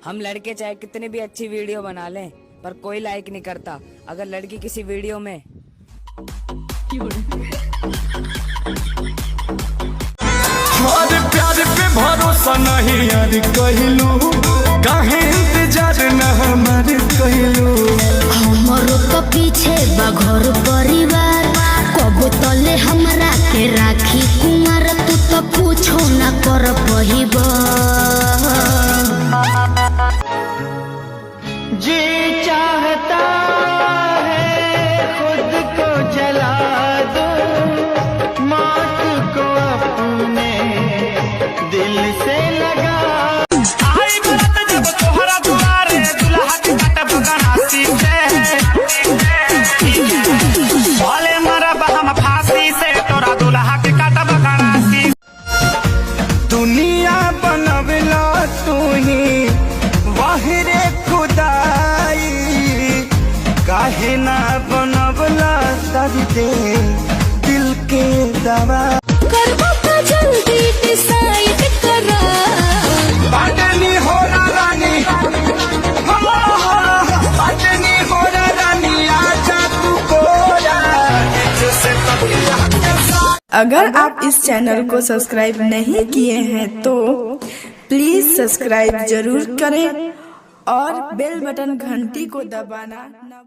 हम लड़के चाहे कितनी भी अच्छी वीडियो बना लें पर कोई लाइक नहीं करता अगर लड़की किसी वीडियो में हमारे प्यार पे भरोसा नहीं यार कहलू काहे इंतजार न हमारे कहलू हमरो तो पीछे बा घर परिवार कबो तले हमरा के राखी कुमार तू तो पूछो ना कर पहिबा जी चाहता है खुद को जला दो मौत को अपने दिल से लगा आई बरत जब तोहरा दुआरे दुल्हा के कटब गनासी से बोले मरब हम फांसी से तोरा दुल्हा के कटब गनासी दुनिया बनवला तू ही वाहिरे खुदाई काहे ना बनवला दर्दे दिल के दवा करबो तो जल्दी डिसाइड करा बाटनी हो रानी बाटनी हो रानी आजा तू कोरा जैसे अगर आप इस चैनल को सब्सक्राइब नहीं किए हैं तो प्लीज सब्सक्राइब जरूर करें और बेल बटन घंटी को दबाना न